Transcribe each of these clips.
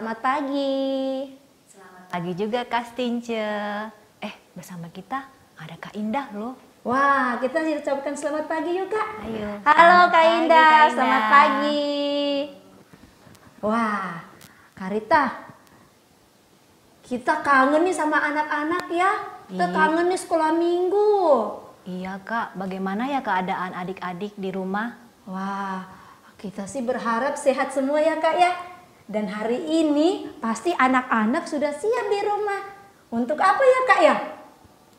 selamat pagi. Selamat pagi juga Kak Stince. Bersama kita ada Kak Indah loh. Wah, kita ucapkan selamat pagi yuk Kak. Ayo. Halo Kak pagi, Indah, Kak Indah. selamat pagi. Wah, Kak Rita, kita kangen nih sama anak-anak ya. Kita kangen nih sekolah minggu. Iya Kak, bagaimana ya keadaan adik-adik di rumah? Wah, kita sih berharap sehat semua ya Kak ya. Dan hari ini pasti anak-anak sudah siap di rumah. Untuk apa ya Kak ya?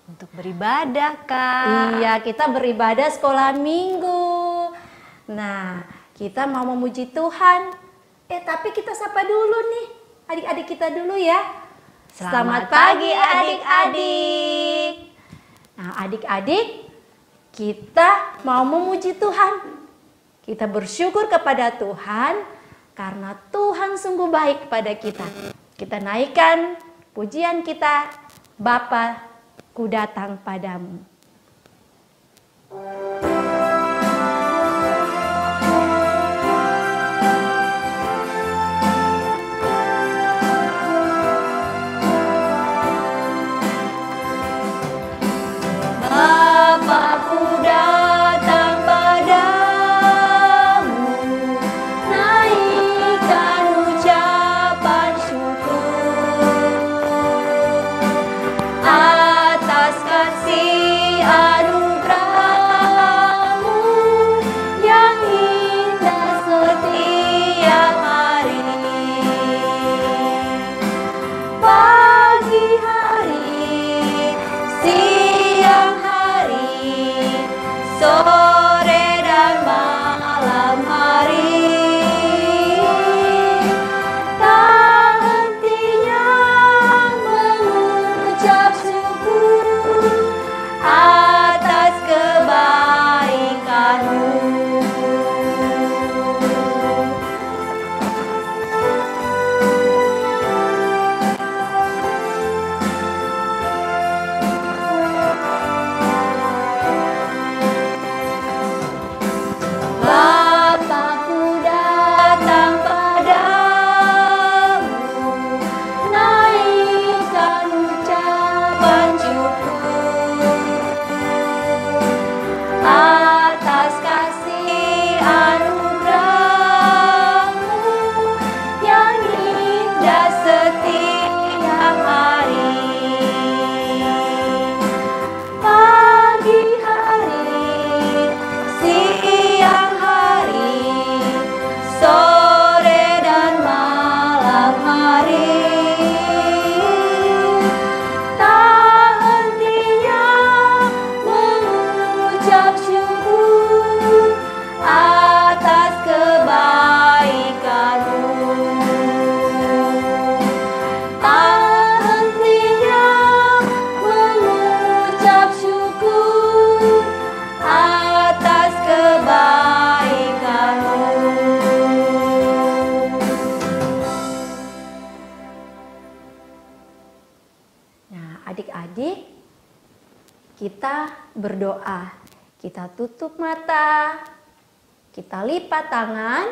Untuk beribadah Kak. Iya, kita beribadah sekolah minggu. Nah, kita mau memuji Tuhan. Tapi kita sapa dulu nih adik-adik kita dulu ya. Selamat pagi adik-adik. Nah, adik-adik, kita mau memuji Tuhan. Kita bersyukur kepada Tuhan karena Tuhan sungguh baik pada kita. Kita naikkan pujian kita, Bapa, ku datang padamu. Bapa-Ku datang padamu, naikkan ucapan syukur atas kasih anugerah-Mu yang indah setiap hari. Pagi hari, siang hari, sore dan malam hari, tak hentinya mengucap syukur atas kebaikan-Mu. Bapa-Ku datang padamu, naikkan ucapan syukur atas kasih anugerah-Mu yang indah setiap hari. Pagi hari, siang hari, sore dan malam hari, tak hentinya mengucap syukur atas kebaikan-Mu. Tak hentinya mengucap syukur atas kebaikan-Mu. Nah, adik-adik, kita berdoa. Kita tutup mata, kita lipat tangan,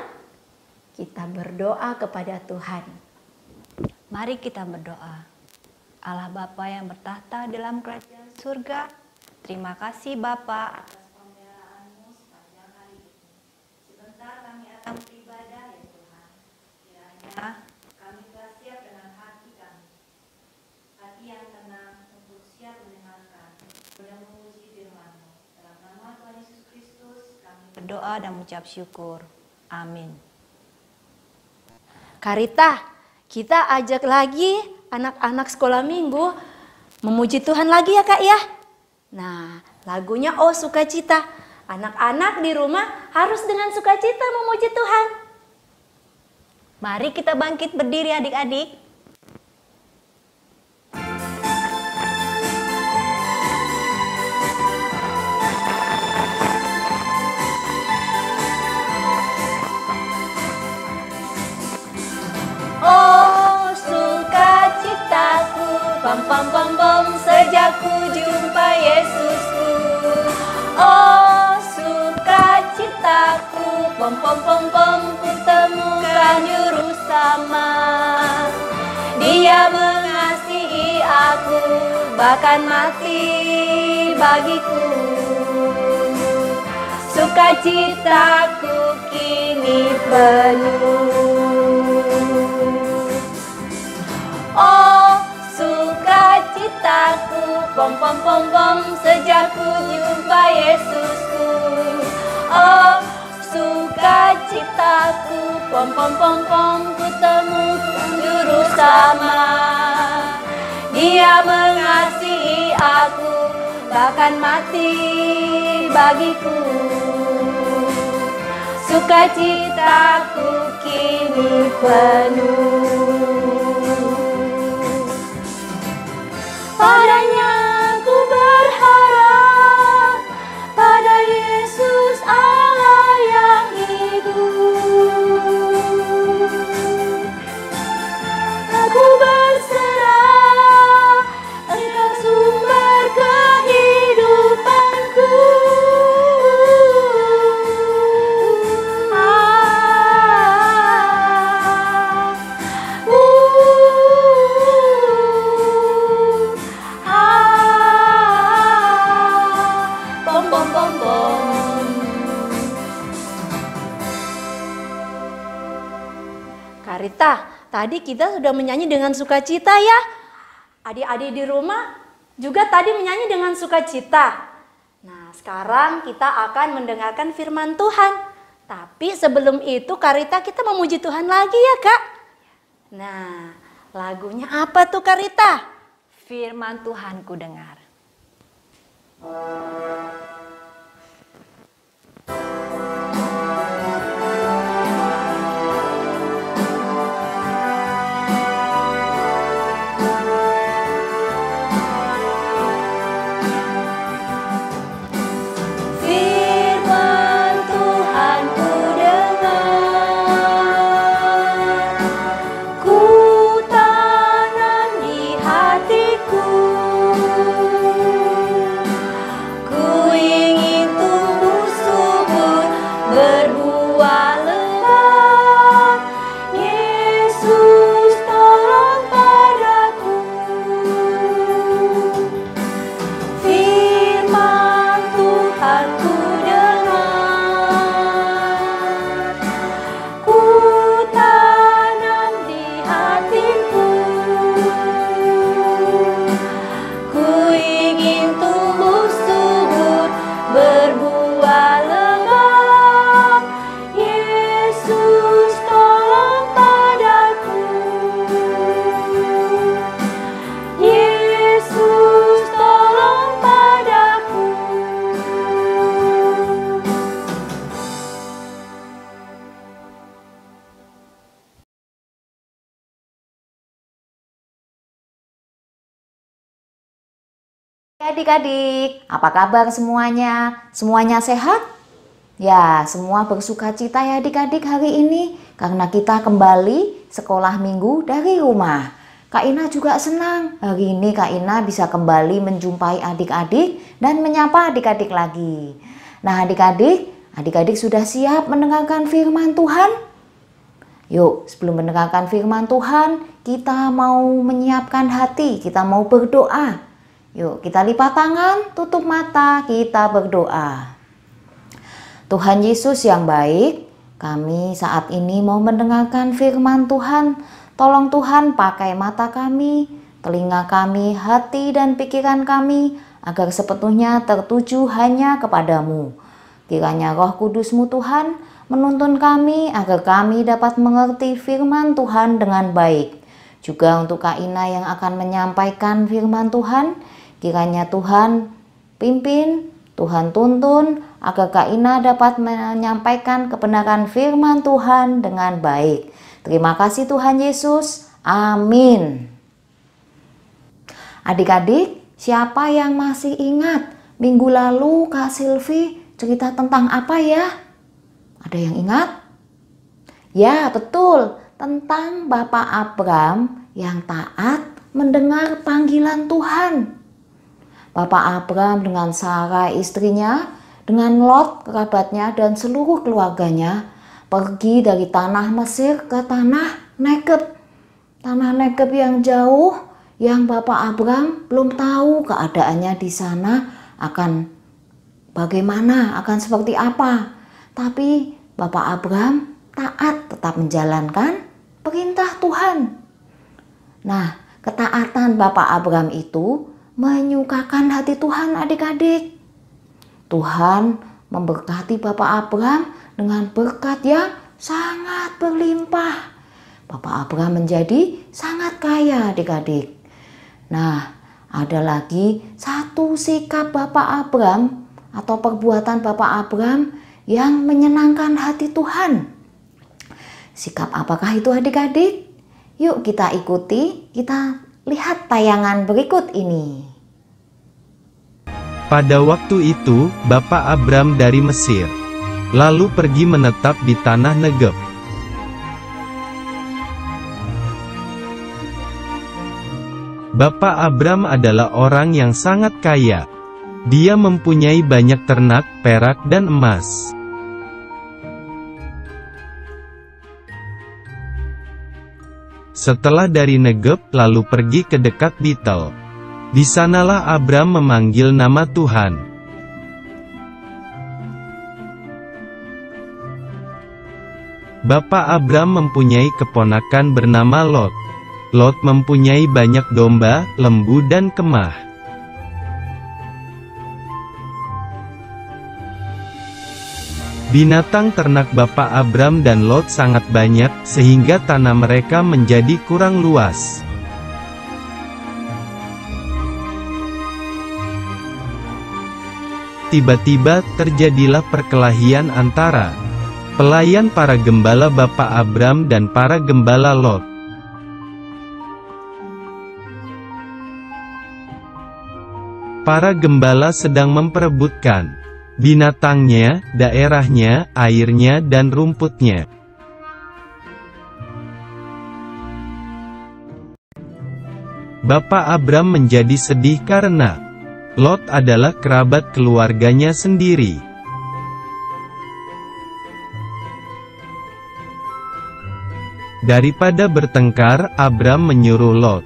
kita berdoa kepada Tuhan. Mari kita berdoa. Allah Bapa yang bertahta dalam kerajaan surga, terima kasih Bapa atas pemeliharaan-Mu sepanjang hari ini. Sebentar kami akan beribadah ya Tuhan. Kiranya kami telah siap dengan hati kami. Hati yang tenang untuk siap mendengarkan dan memuji firman-Mu. Dalam nama Tuhan Yesus Kristus kami berdoa dan mengucap syukur. Amin. Kak Rita, kita ajak lagi anak-anak sekolah minggu memuji Tuhan lagi ya Kak ya. Nah, lagunya Oh Sukacita. Anak-anak di rumah harus dengan sukacita memuji Tuhan. Mari kita bangkit berdiri adik-adik. Oh sukacitaku, pam pam pam pam, sejak ku jumpa Yesusku. Oh sukacitaku, pam pam pam pam, ku temukan juru selamat. bahkan mati bagiku. Sukacitaku kini penuh. Oh, sukacitaku, pom pom pom pom, sejak ku jumpa Yesusku. Oh, sukacitaku, pom pom pom pom, ku temukan juru selamat. Dia mengasihi aku, bahkan mati bagiku. Sukacitaku kini penuh. Padanya ku berharap, pada Yesus Allah yang hidup. Aku berserah, Engkau sumber kehidupanku. Karita, tadi kita sudah menyanyi dengan sukacita ya. Adik-adik di rumah juga tadi menyanyi dengan sukacita. Nah, sekarang kita akan mendengarkan firman Tuhan. Tapi sebelum itu Karita, kita memuji Tuhan lagi ya Kak. Nah, lagunya apa tuh Karita? Firman Tuhan ku dengar. Adik-adik, apa kabar semuanya? Semuanya sehat? Ya, semua bersukacita ya adik-adik hari ini karena kita kembali sekolah minggu dari rumah. Kak Ina juga senang hari ini Kak Ina bisa kembali menjumpai adik-adik dan menyapa adik-adik lagi. Nah adik-adik sudah siap mendengarkan firman Tuhan? Yuk, sebelum mendengarkan firman Tuhan, kita mau menyiapkan hati, kita mau berdoa. Yuk, kita lipat tangan, tutup mata, kita berdoa. Tuhan Yesus yang baik, kami saat ini mau mendengarkan firman Tuhan. Tolong Tuhan pakai mata kami, telinga kami, hati dan pikiran kami, agar sepenuhnya tertuju hanya kepadamu. Kiranya Roh Kudus-Mu Tuhan menuntun kami agar kami dapat mengerti firman Tuhan dengan baik. Juga untuk Kak Ina yang akan menyampaikan firman Tuhan, kiranya Tuhan pimpin, Tuhan tuntun agar Kak Ina dapat menyampaikan kebenaran firman Tuhan dengan baik. Terima kasih Tuhan Yesus. Amin. Adik-adik, siapa yang masih ingat minggu lalu Kak Silvi cerita tentang apa ya? Ada yang ingat? Ya, betul. Tentang Bapak Abram yang taat mendengar panggilan Tuhan. Bapak Abram dengan Sarah istrinya, dengan Lot kerabatnya dan seluruh keluarganya pergi dari tanah Mesir ke tanah Negeb. Tanah Negeb yang jauh, yang Bapak Abram belum tahu keadaannya di sana akan bagaimana, akan seperti apa. Tapi Bapak Abram taat, tetap menjalankan perintah Tuhan. Nah, ketaatan Bapak Abram itu menyukakan hati Tuhan, adik-adik. Tuhan memberkati Bapak Abram dengan berkat yang sangat berlimpah. Bapak Abram menjadi sangat kaya, adik-adik. Nah, ada lagi satu sikap Bapak Abram atau perbuatan Bapak Abram yang menyenangkan hati Tuhan. Sikap apakah itu, adik-adik? Yuk kita ikuti, kita lihat tayangan berikut ini. Pada waktu itu, Bapak Abram dari Mesir, lalu pergi menetap di tanah Negeb. Bapak Abram adalah orang yang sangat kaya. Dia mempunyai banyak ternak, perak dan emas. Setelah dari Negeb lalu pergi ke dekat Betel. Di sanalah Abram memanggil nama Tuhan. Bapak Abram mempunyai keponakan bernama Lot. Lot mempunyai banyak domba, lembu dan kemah. Binatang ternak Bapak Abram dan Lot sangat banyak, sehingga tanah mereka menjadi kurang luas. Tiba-tiba terjadilah perkelahian antara pelayan para gembala Bapak Abram dan para gembala Lot. Para gembala sedang memperebutkan binatangnya, daerahnya, airnya dan rumputnya. Bapak Abram menjadi sedih karena Lot adalah kerabat keluarganya sendiri. Daripada bertengkar, Abram menyuruh Lot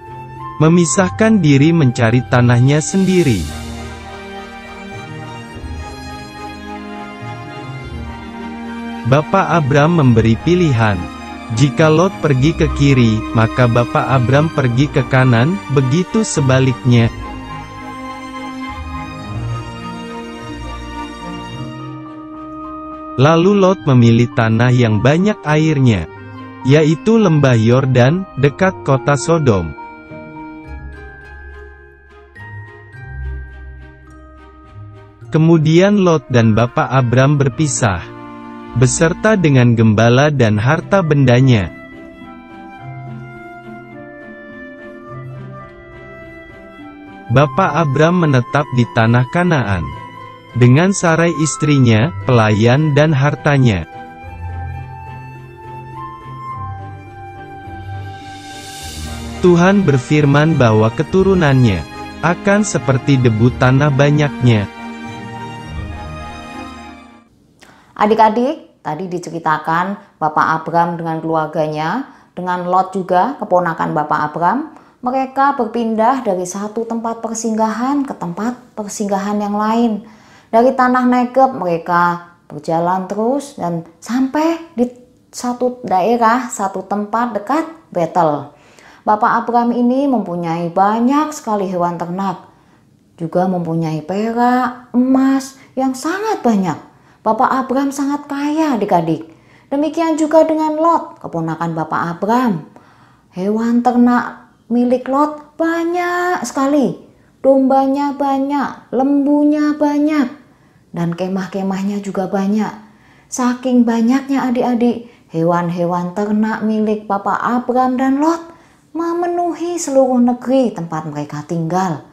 memisahkan diri mencari tanahnya sendiri. Bapak Abram memberi pilihan. Jika Lot pergi ke kiri, maka Bapak Abram pergi ke kanan, begitu sebaliknya. Lalu Lot memilih tanah yang banyak airnya, yaitu lembah Yordan, dekat kota Sodom. Kemudian Lot dan Bapak Abram berpisah, beserta dengan gembala dan harta bendanya. Bapak Abram menetap di tanah Kanaan dengan Sarai istrinya, pelayan dan hartanya. Tuhan berfirman bahwa keturunannya akan seperti debu tanah banyaknya. Adik-adik, tadi diceritakan Bapak Abram dengan keluarganya, dengan Lot juga, keponakan Bapak Abram, mereka berpindah dari satu tempat persinggahan ke tempat persinggahan yang lain. Dari tanah Negeb mereka berjalan terus dan sampai di satu daerah, satu tempat dekat Betel. Bapak Abram ini mempunyai banyak sekali hewan ternak, juga mempunyai perak, emas yang sangat banyak. Bapak Abram sangat kaya, adik-adik. Demikian juga dengan Lot, keponakan Bapak Abram. Hewan ternak milik Lot banyak sekali. Dombanya banyak, lembunya banyak, dan kemah-kemahnya juga banyak. Saking banyaknya adik-adik, hewan-hewan ternak milik Bapak Abram dan Lot memenuhi seluruh negeri tempat mereka tinggal.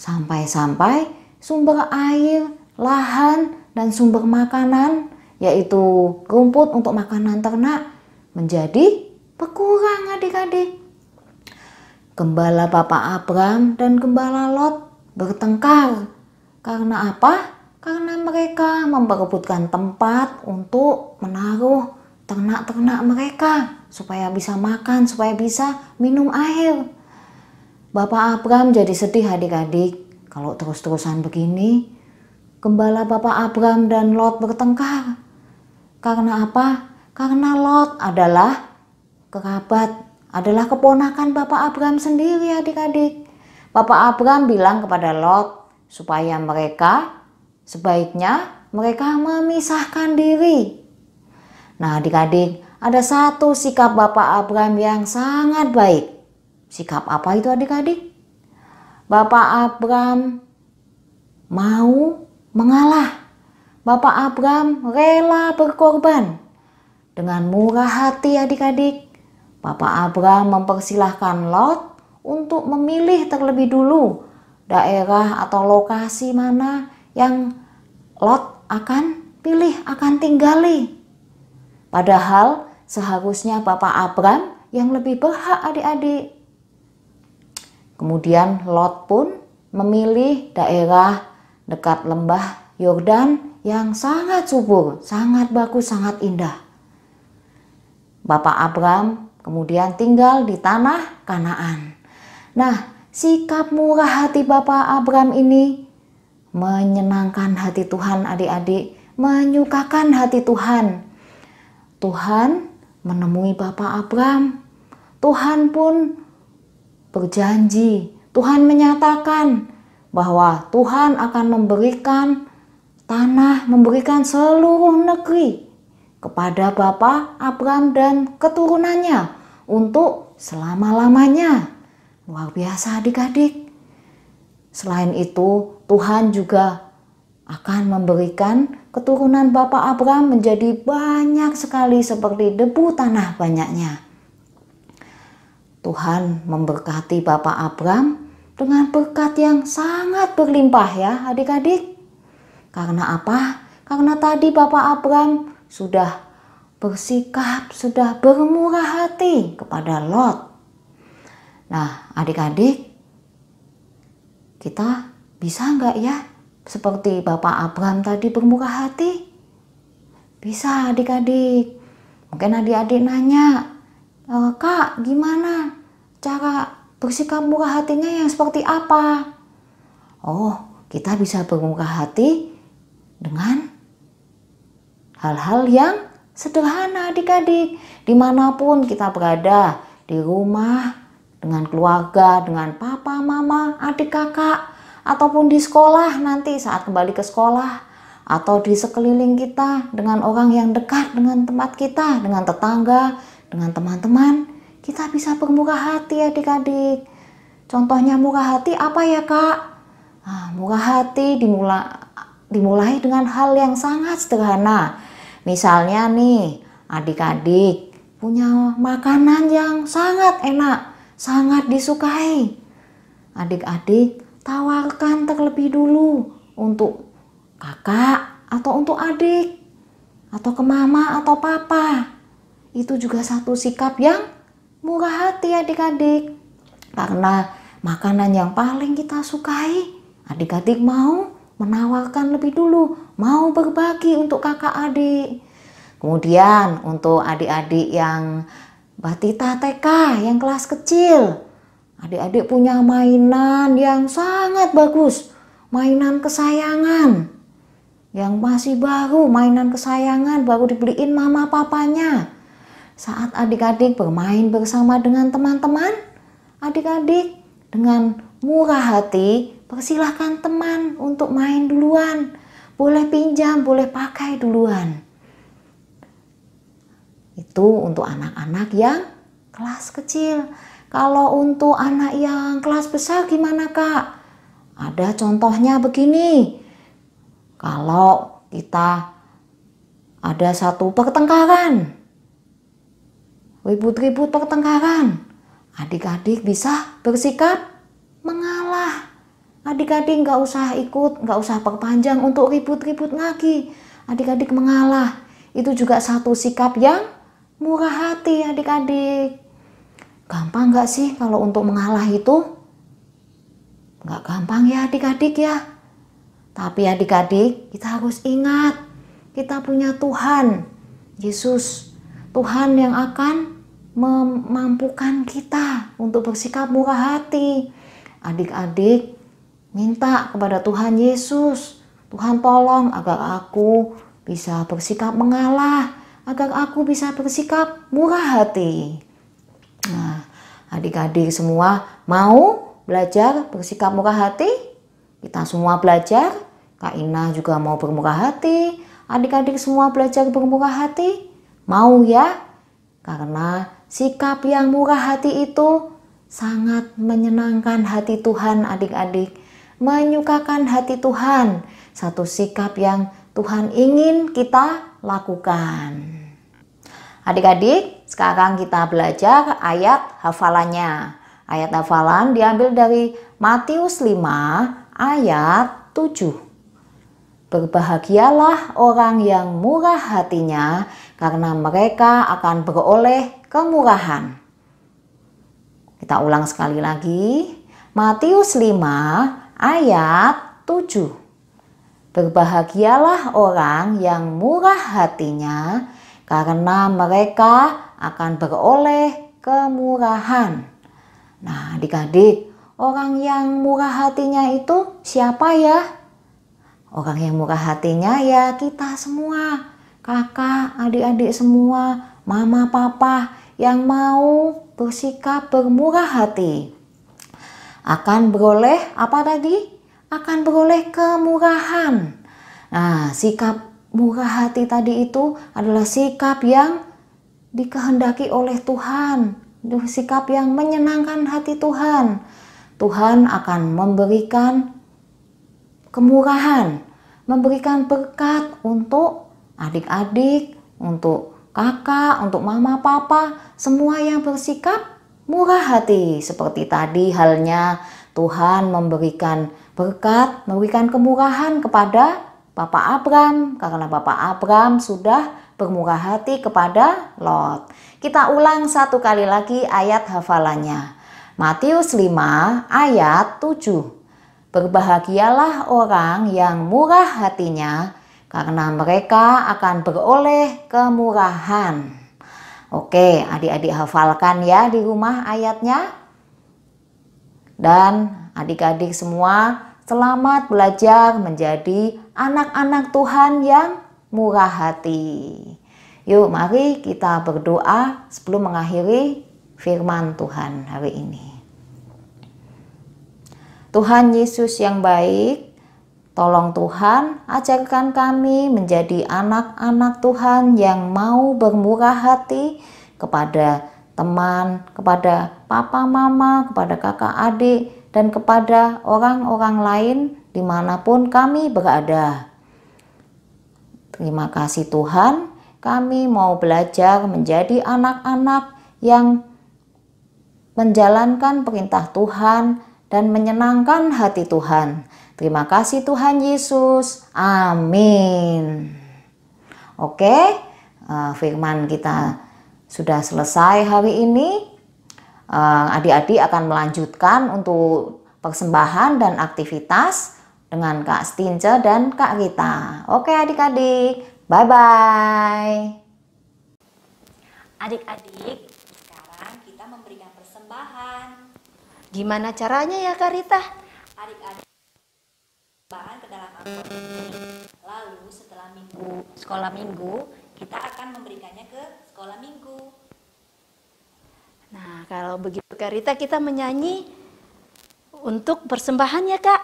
Sampai-sampai sumber air, lahan, dan sumber makanan, yaitu rumput untuk makanan ternak, menjadi berkurang, adik-adik. Gembala Bapak Abram dan gembala Lot bertengkar. Karena apa? Karena mereka memperebutkan tempat untuk menaruh ternak-ternak mereka supaya bisa makan, supaya bisa minum air. Bapak Abram jadi sedih adik-adik kalau terus-terusan begini. Gembala Bapak Abram dan Lot bertengkar. Karena apa? Karena Lot adalah kerabat, adalah keponakan Bapak Abram sendiri adik-adik. Bapak Abram bilang kepada Lot supaya sebaiknya mereka memisahkan diri. Nah adik-adik, ada satu sikap Bapak Abram yang sangat baik. Sikap apa itu adik-adik? Bapak Abram mau mengalah. Bapak Abram rela berkorban. Dengan murah hati adik-adik, Bapak Abram mempersilahkan Lot untuk memilih terlebih dulu daerah atau lokasi mana yang Lot akan pilih, akan tinggali. Padahal seharusnya Bapak Abram yang lebih berhak adik-adik. Kemudian Lot pun memilih daerah dekat lembah Yordan yang sangat subur, sangat bagus, sangat indah. Bapak Abram kemudian tinggal di tanah Kanaan. Nah, sikap murah hati Bapak Abram ini menyenangkan hati Tuhan adik-adik, menyukakan hati Tuhan. Tuhan menemui Bapak Abram. Tuhan pun berjanji, Tuhan menyatakan bahwa Tuhan akan memberikan tanah, memberikan seluruh negeri kepada Bapak Abram dan keturunannya untuk selama-lamanya. Luar biasa adik-adik. Selain itu, Tuhan juga akan memberikan keturunan Bapak Abram menjadi banyak sekali seperti debu tanah banyaknya. Tuhan memberkati Bapak Abram dengan berkat yang sangat berlimpah ya adik-adik. Karena apa? Karena tadi Bapak Abram sudah bersikap, sudah bermurah hati kepada Lot. Nah adik-adik, kita bisa nggak ya seperti Bapak Abram tadi bermurah hati? Bisa adik-adik. Mungkin adik-adik nanya, Kak gimana cara bersikap murah hatinya yang seperti apa? Oh, kita bisa bermurah hati dengan hal-hal yang sederhana adik-adik. Dimanapun kita berada, di rumah, dengan keluarga, dengan papa, mama, adik, kakak, ataupun di sekolah nanti saat kembali ke sekolah, atau di sekeliling kita dengan orang yang dekat dengan tempat kita, dengan tetangga, dengan teman-teman, kita bisa bermurah hati adik-adik. Contohnya murah hati apa ya kak? Nah, murah hati dimulai dengan hal yang sangat sederhana. Misalnya nih, adik-adik punya makanan yang sangat enak, sangat disukai. Adik-adik tawarkan terlebih dulu untuk kakak atau untuk adik, atau ke mama atau papa. Itu juga satu sikap yang murah hati adik-adik. Karena makanan yang paling kita sukai, adik-adik mau menawarkan lebih dulu, mau berbagi untuk kakak adik. Kemudian untuk adik-adik yang batita TK, yang kelas kecil, adik-adik punya mainan yang sangat bagus, mainan kesayangan, yang masih baru, mainan kesayangan baru dibeliin mama papanya. Saat adik-adik bermain bersama dengan teman-teman, adik-adik dengan murah hati persilahkan teman untuk main duluan. Boleh pinjam, boleh pakai duluan. Itu untuk anak-anak yang kelas kecil. Kalau untuk anak yang kelas besar gimana kak? Ada contohnya begini. Kalau kita ada satu pertengkaran, ribut-ribut pertengkaran, adik-adik bisa bersikap mengalah. Adik-adik nggak usah ikut, nggak usah perpanjang untuk ribut-ribut lagi. Adik-adik mengalah. Itu juga satu sikap yang murah hati adik-adik. Gampang nggak sih kalau untuk mengalah itu? Nggak gampang ya adik-adik ya. Tapi adik-adik kita harus ingat, kita punya Tuhan, Yesus. Tuhan yang akan memampukan kita untuk bersikap murah hati. Adik-adik minta kepada Tuhan Yesus, Tuhan tolong agar aku bisa bersikap mengalah, agar aku bisa bersikap murah hati. Nah, adik-adik semua mau belajar bersikap murah hati? Kita semua belajar. Kak Ina juga mau bermurah hati. Adik-adik semua belajar bermurah hati? Mau ya? Karena sikap yang murah hati itu sangat menyenangkan hati Tuhan, adik-adik. Menyukakan hati Tuhan. Satu sikap yang Tuhan ingin kita lakukan. Adik-adik, sekarang kita belajar ayat hafalannya. Ayat hafalan diambil dari Matius 5 ayat 7. Berbahagialah orang yang murah hatinya, karena mereka akan beroleh kemurahan. Kita ulang sekali lagi. Matius 5 ayat 7. Berbahagialah orang yang murah hatinya, karena mereka akan beroleh kemurahan. Nah, adik-adik, orang yang murah hatinya itu siapa ya? Orang yang murah hatinya ya kita semua, kakak, adik-adik semua, mama, papa yang mau bersikap bermurah hati. Akan beroleh apa tadi? Akan beroleh kemurahan. Nah, sikap murah hati tadi itu adalah sikap yang dikehendaki oleh Tuhan, sikap yang menyenangkan hati Tuhan. Tuhan akan memberikan kemurahan, memberikan berkat untuk adik-adik, untuk kakak, untuk mama, papa, semua yang bersikap murah hati. Seperti tadi halnya Tuhan memberikan berkat, memberikan kemurahan kepada Bapak Abram, karena Bapak Abram sudah bermurah hati kepada Lot. Kita ulang satu kali lagi ayat hafalannya. Matius 5 ayat 7. Berbahagialah orang yang murah hatinya, karena mereka akan beroleh kemurahan. Oke, adik-adik hafalkan ya di rumah ayatnya. Dan adik-adik semua selamat belajar menjadi anak-anak Tuhan yang murah hati. Yuk, mari kita berdoa sebelum mengakhiri firman Tuhan hari ini. Tuhan Yesus yang baik, tolong Tuhan ajarkan kami menjadi anak-anak Tuhan yang mau bermurah hati kepada teman, kepada papa mama, kepada kakak adik, dan kepada orang-orang lain dimanapun kami berada. Terima kasih Tuhan, kami mau belajar menjadi anak-anak yang menjalankan perintah Tuhan dan menyenangkan hati Tuhan. Terima kasih Tuhan Yesus. Amin. Oke, firman kita sudah selesai hari ini. Adik-adik akan melanjutkan untuk persembahan dan aktivitas dengan Kak Stince dan Kak Rita. Oke adik-adik, bye-bye. Adik-adik, sekarang kita memberikan persembahan. Gimana caranya ya Kak Rita? Adik-adik persembahan ke dalam amplop ini. Lalu setelah sekolah minggu, kita akan memberikannya ke sekolah minggu. Nah, kalau begitu Kak Rita, kita menyanyi untuk persembahan ya Kak.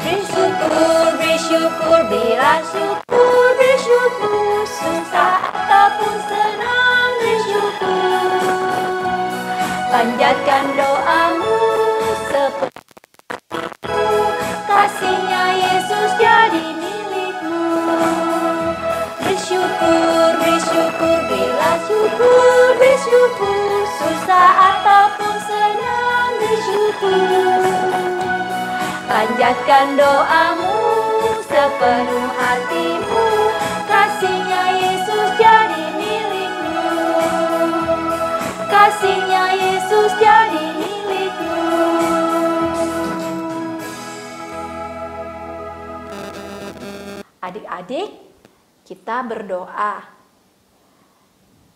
Bersyukur, bersyukur, berilah syukur, bersyukur, susah ataupun senang, bersyukur. Panjatkan doamu seperti kasihnya Yesus jadi milikmu. Bersyukur, bersyukur, berilah syukur, bersyukur, susah ataupun senang, bersyukur. Panjatkan doamu sepenuh hatimu, kasihnya Yesus jadi milikmu. Kasihnya Yesus jadi milikmu. Adik-adik, kita berdoa.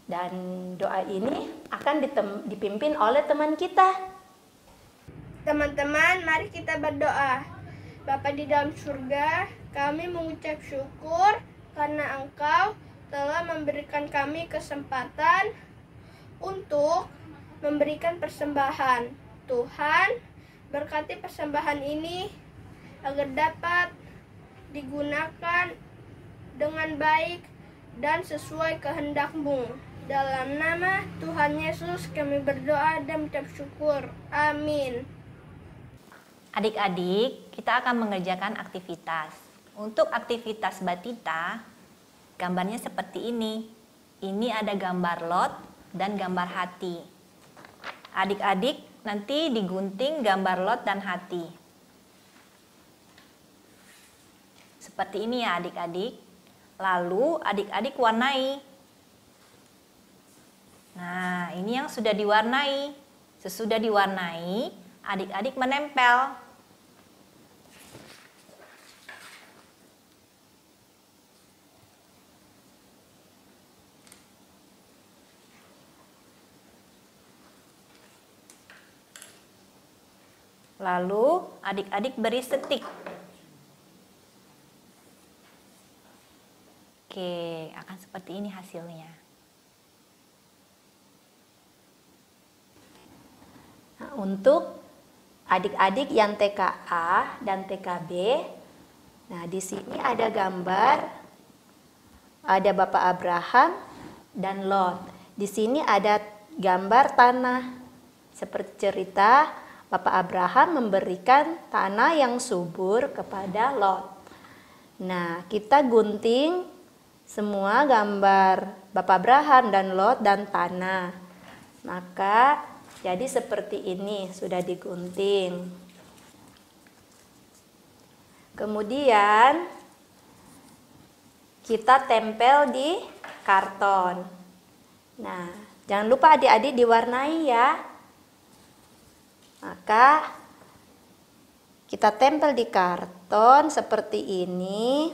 Dan doa ini akan dipimpin oleh teman kita. Teman-teman, mari kita berdoa. Bapa di dalam surga, kami mengucap syukur karena Engkau telah memberikan kami kesempatan untuk memberikan persembahan. Tuhan, berkati persembahan ini agar dapat digunakan dengan baik dan sesuai kehendak-Mu. Dalam nama Tuhan Yesus kami berdoa dan mengucap syukur. Amin. Adik-adik, kita akan mengerjakan aktivitas. Untuk aktivitas batita, gambarnya seperti ini. Ini ada gambar lot dan gambar hati. Adik-adik nanti digunting gambar lot dan hati. Seperti ini ya adik-adik. Lalu adik-adik warnai. Nah, ini yang sudah diwarnai. Sesudah diwarnai, adik-adik menempel. Lalu adik-adik beri setik. Oke, akan seperti ini hasilnya. Nah, untuk adik-adik yang TKA dan TKB, nah di sini ada gambar, ada Bapak Abraham dan Lot. Di sini ada gambar tanah, seperti cerita Bapak Abraham memberikan tanah yang subur kepada Lot. Nah, kita gunting semua gambar Bapak Abraham dan Lot dan tanah. Maka jadi seperti ini, sudah digunting. Kemudian kita tempel di karton. Nah, jangan lupa adik-adik diwarnai ya. Maka kita tempel di karton seperti ini.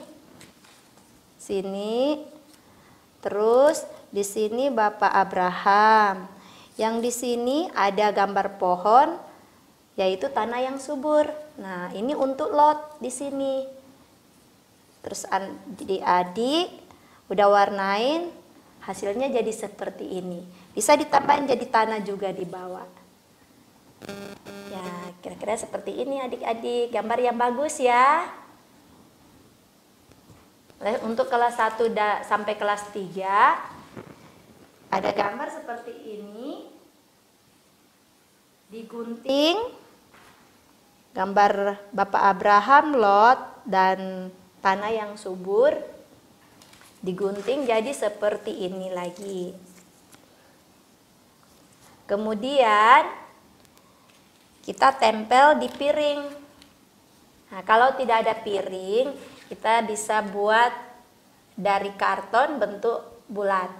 Sini. Terus di sini Bapak Abraham. Yang di sini ada gambar pohon, yaitu tanah yang subur. Nah, ini untuk Lot di sini. Terus adik-adik udah warnain, hasilnya jadi seperti ini. Bisa ditambahin jadi tanah juga di bawah. Ya, kira-kira seperti ini adik-adik. Gambar yang bagus ya. Untuk kelas 1 sampai kelas 3 ada gambar seperti ini. Digunting gambar Bapak Abraham, Lot dan tanah yang subur. Digunting jadi seperti ini lagi. Kemudian kita tempel di piring. Nah, kalau tidak ada piring, kita bisa buat dari karton bentuk bulat.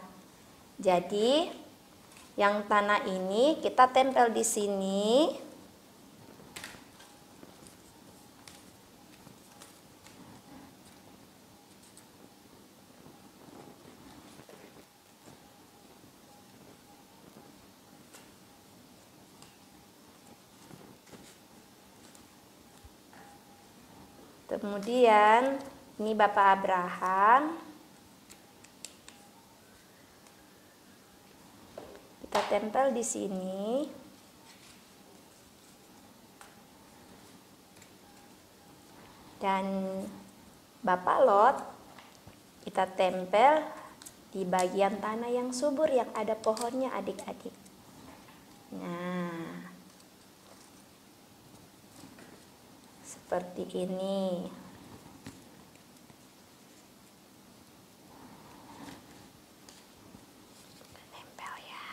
Jadi yang tanah ini kita tempel di sini. Kemudian ini Bapak Abraham. Kita tempel di sini. Dan Bapak Lot kita tempel di bagian tanah yang subur yang ada pohonnya adik-adik. Nah, seperti ini. Tempel ya.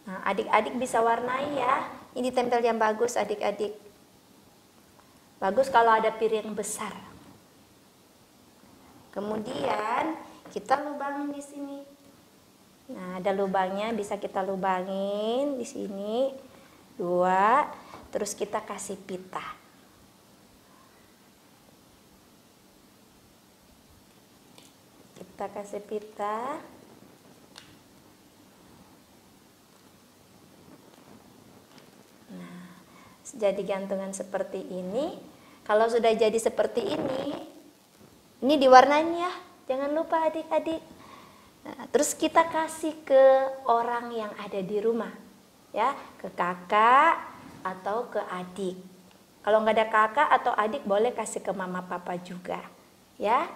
Nah, adik-adik bisa warnai ya. Ini tempel yang bagus adik-adik. Bagus kalau ada piring besar. Kemudian kita lubangin di sini. Nah, ada lubangnya, bisa kita lubangin di sini. 2, terus kita kasih pita. Kita kasih pita. Nah, jadi gantungan seperti ini. Kalau sudah jadi seperti ini diwarnain ya. Jangan lupa adik-adik. Nah, terus kita kasih ke orang yang ada di rumah. Ya, ke kakak atau ke adik. Kalau nggak ada kakak atau adik boleh kasih ke mama papa juga. Ya.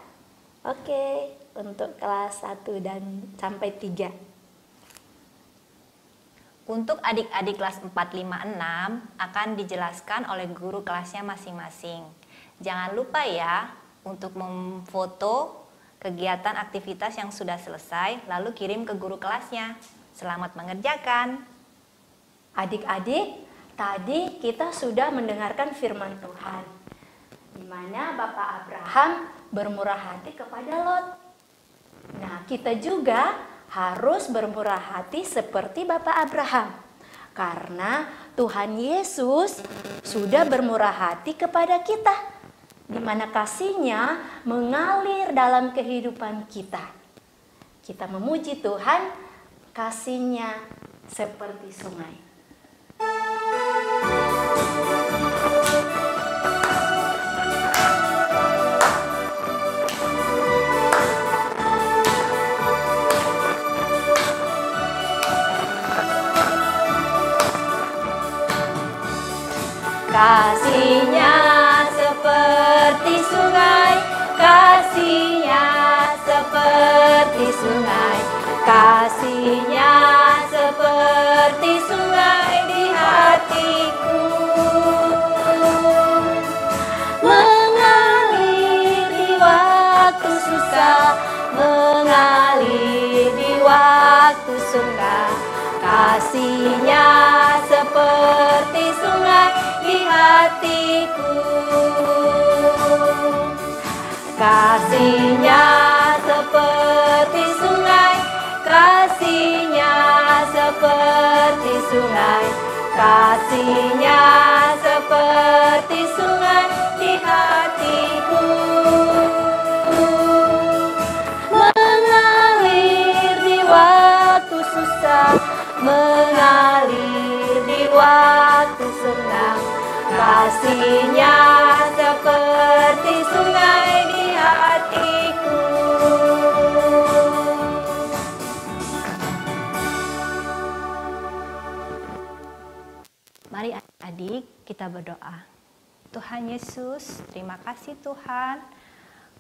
Oke, untuk kelas 1 dan sampai 3. Untuk adik-adik kelas 4, 5, 6 akan dijelaskan oleh guru kelasnya masing-masing. Jangan lupa ya untuk memfoto kegiatan aktivitas yang sudah selesai lalu kirim ke guru kelasnya. Selamat mengerjakan. Adik-adik, tadi kita sudah mendengarkan firman Tuhan, di mana Bapak Abraham bermurah hati kepada Lot. Nah, kita juga harus bermurah hati seperti Bapak Abraham, karena Tuhan Yesus sudah bermurah hati kepada kita, di mana kasih-Nya mengalir dalam kehidupan kita. Kita memuji Tuhan, kasih-Nya seperti sungai. Kasih-Nya seperti sungai, kasih-Nya seperti sungai, kasih-Nya seperti sungai di hatiku. Mengalir di waktu susah, mengalir di waktu sukar, kasih-Nya seperti sungai di hatiku. Kasih-Nya seperti sungai, kasih-Nya seperti sungai, kasih-Nya seperti sungai di hatiku. Mengalir di waktu susah, mengalir di waktu senang, kasih-Nya seperti sungai di hatiku. Mari adik-adik kita berdoa. Tuhan Yesus, terima kasih Tuhan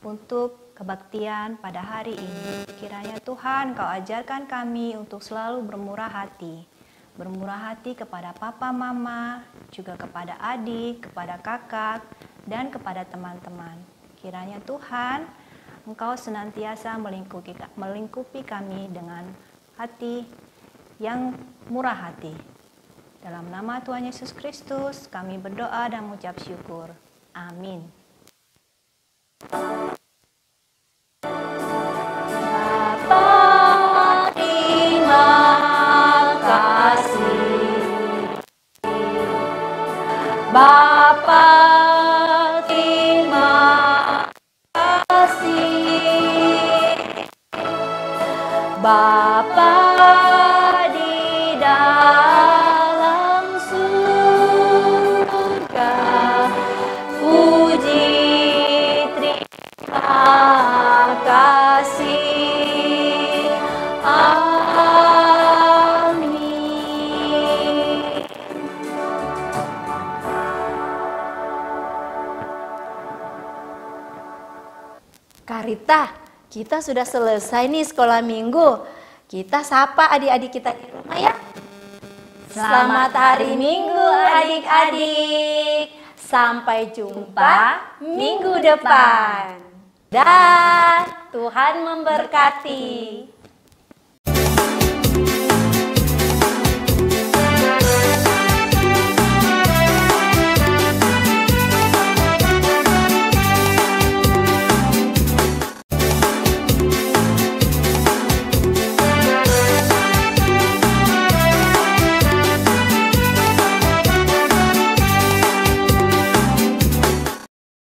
untuk kebaktian pada hari ini. Kiranya Tuhan Kau ajarkan kami untuk selalu bermurah hati. Bermurah hati kepada papa, mama, juga kepada adik, kepada kakak, dan kepada teman-teman. Kiranya Tuhan, Engkau senantiasa melingkupi kami dengan hati yang murah hati. Dalam nama Tuhan Yesus Kristus, kami berdoa dan mengucap syukur. Amin. Bapa, terima kasih. Bapa, terima kasih. Bapa di dalam surga, puji terima kasih. Amin. Karita, kita sudah selesai nih sekolah minggu. Kita sapa adik-adik kita di rumah ya. Selamat hari Minggu adik-adik. Sampai jumpa minggu depan. Dan Tuhan memberkati.